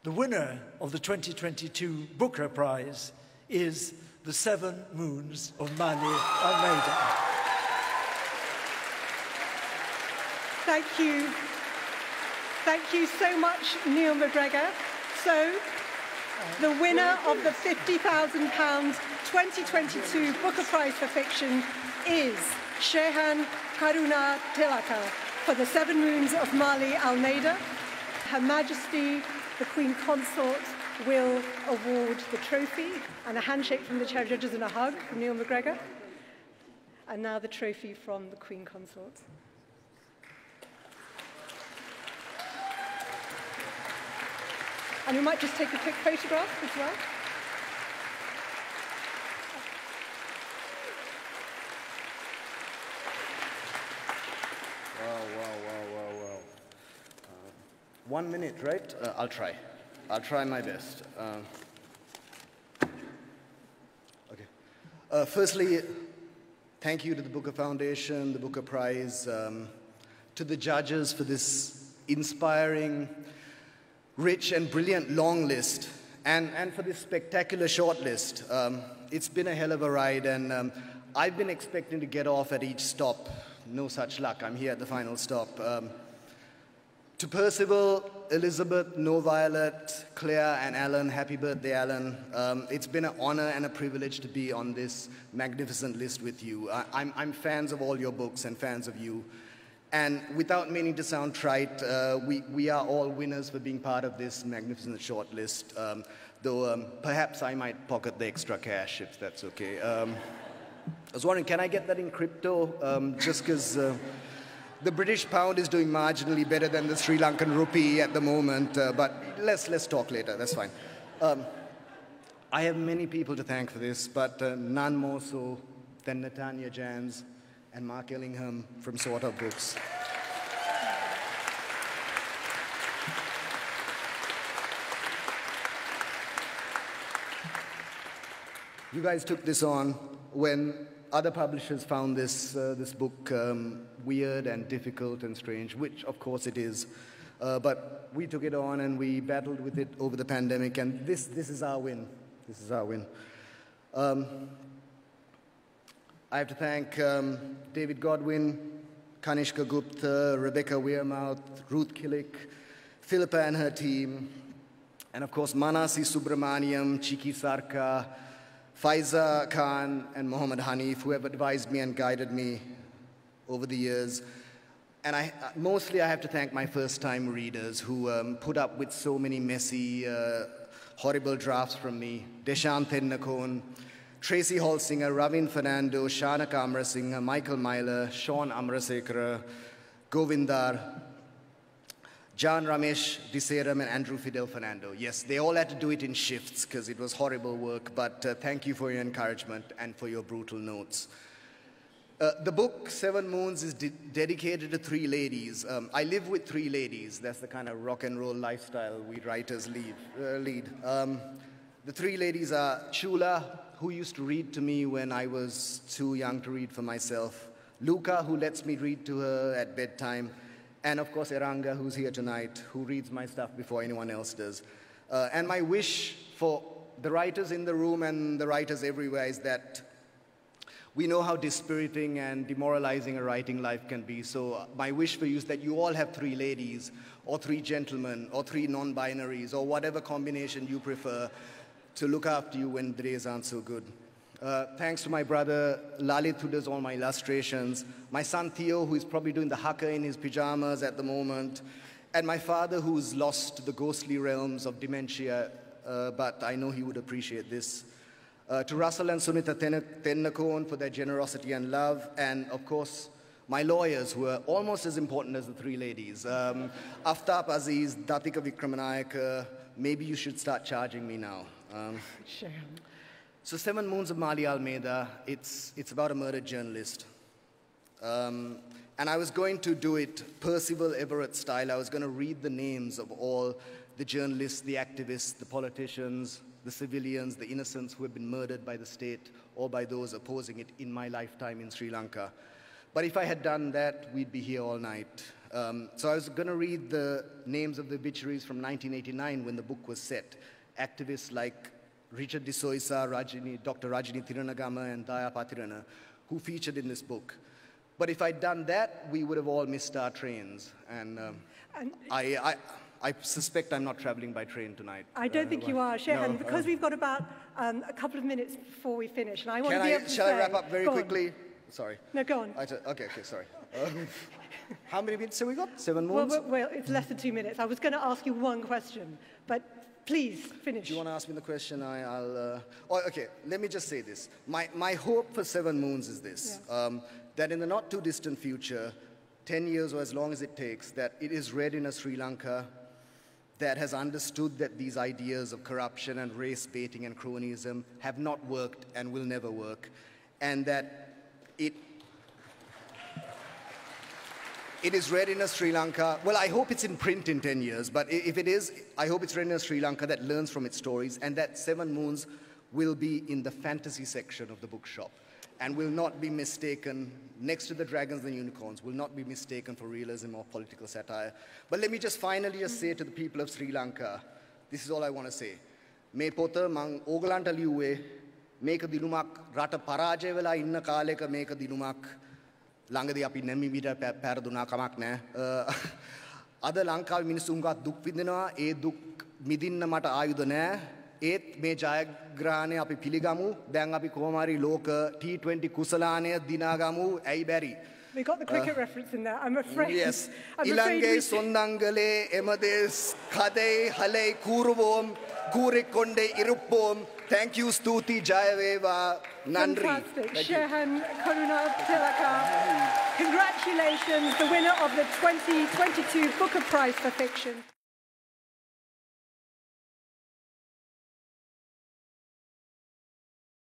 The winner of the 2022 Booker Prize is The 7 Moons of Maali, Almeida. Thank you. Thank you so much, Neil McGregor. So, the winner of the £50,000 2022 Booker Prize for Fiction is Shehan Karuna Tilaka for The 7 Moons of Maali, Almeida. Her Majesty, the Queen Consort, will award the trophy, and a handshake from the chair of judges and a hug from Neil McGregor. And now the trophy from the Queen Consort. And we might just take a quick photograph as well. Wow. 1 minute, right? I'll try. I'll try my best. Okay. Firstly, thank you to the Booker Foundation, the Booker Prize, to the judges for this inspiring, rich and brilliant long list, and for this spectacular short list. It's been a hell of a ride, and I've been expecting to get off at each stop. No such luck. I'm here at the final stop. To Percival, Elizabeth, No Violet, Claire, and Alan, happy birthday, Alan. It's been an honor and a privilege to be on this magnificent list with you. I'm fans of all your books and fans of you. And without meaning to sound trite, we are all winners for being part of this magnificent short list, though perhaps I might pocket the extra cash, if that's okay. I was wondering, can I get that in crypto? Just because the British pound is doing marginally better than the Sri Lankan rupee at the moment, but let's talk later, that's fine. I have many people to thank for this, but none more so than Natanya Jans and Mark Ellingham from Sort of Books. You guys took this on when other publishers found this book weird and difficult and strange, which of course it is. But we took it on and we battled with it over the pandemic, and this is our win. This is our win. I have to thank David Godwin, Kanishka Gupta, Rebecca Weirmouth, Ruth Killick, Philippa and her team, and of course Manasi Subramaniam, Chiki Sarka, Faiza Khan, and Mohammed Hanif, who have advised me and guided me over the years. And mostly I have to thank my first-time readers who put up with so many messy, horrible drafts from me. Deshant Tennakon, Tracy Holsinger, Ravin Fernando, Shanaka Amrasinghe, Michael Myler, Sean Amrasekara, Govindar, John Ramesh Diseram, and Andrew Fidel Fernando. Yes, they all had to do it in shifts because it was horrible work, but thank you for your encouragement and for your brutal notes. The book, 7 Moons, is dedicated to 3 ladies. I live with 3 ladies. That's the kind of rock and roll lifestyle we writers lead. The 3 ladies are Chula, who used to read to me when I was too young to read for myself, Luca, who lets me read to her at bedtime, and of course Eranga, who's here tonight, who reads my stuff before anyone else does. And my wish for the writers in the room and the writers everywhere is that we know how dispiriting and demoralizing a writing life can be. So my wish for you is that you all have 3 ladies, or 3 gentlemen, or 3 non-binaries, or whatever combination you prefer to look after you when the days aren't so good. Thanks to my brother Lalit, who does all my illustrations, my son Theo, who is probably doing the haka in his pajamas at the moment, and my father, who's lost the ghostly realms of dementia, but I know he would appreciate this. To Russell and Sunita Tennakon for their generosity and love, and of course, my lawyers, who are almost as important as the 3 ladies. Aftab Aziz, Datika Vikramanayaka, maybe you should start charging me now. Sure. So 7 Moons of Maali, Almeida, it's about a murdered journalist. And I was going to do it Percival Everett style. I was going to read the names of all the journalists, the activists, the politicians, the civilians, the innocents who have been murdered by the state or by those opposing it in my lifetime in Sri Lanka. But if I had done that, we'd be here all night. So I was going to read the names of the obituaries from 1989 when the book was set. Activists like Richard de Soisa, Dr. Rajini Thiranagama, and Daya Patirana, who featured in this book. But if I'd done that, we would have all missed our trains. And I suspect I'm not traveling by train tonight. I don't think you are, Shehan, because we've got about a couple of minutes before we finish, and I want to be able to Shall I wrap up very quickly? Sorry. No, go on. Okay, sorry. How many minutes have we got? 7 more? Well, it's less than 2 minutes. I was going to ask you one question, but please finish. Do you want to ask me the question? Okay, let me just say this. My hope for 7 Moons is this, that in the not too distant future, 10 years or as long as it takes, that it is read in a Sri Lanka that has understood that these ideas of corruption and race baiting and cronyism have not worked and will never work, and that it is read in a Sri Lanka, well, I hope it's in print in 10 years, but if it is, I hope it's read in a Sri Lanka that learns from its stories, and that 7 Moons will be in the fantasy section of the bookshop, and will not be mistaken, next to the Dragons and Unicorns, will not be mistaken for realism or political satire. But let me just finally just say to the people of Sri Lanka, this is all I want to say. Me pota mang ogalanta liuwe, meka dilumak rata paraje vela inna kaleka meka dilumak ළඟදී අපි නැමිමිට පැරදුනා කමක් නැහැ. අද ලංකාවේ මිනිස්සුන්ගා දුක් විඳිනවා. ඒ දුක් මිදින්න මට ආයුධ නැහැ. ඒත් මේ ජයග්‍රහණය අපි පිළිගමු. දැන් අපි කොහොම හරි ලෝක T20 කුසලානය දිනාගමු. ඇයි බැරි? We got the cricket reference in there. I'm afraid. Yes. ඉලංගේ සොන්දංගලේ එමදෙස් කදේ හලේ කූරුවෝම් කූරෙක්කොණ්ඩේ ඉරුප්පෝම්. Thank you, Stuti, Jayaveva, Nandri. Fantastic. Shehan Karuna Tilaka. Congratulations, the winner of the 2022 Booker Prize for Fiction.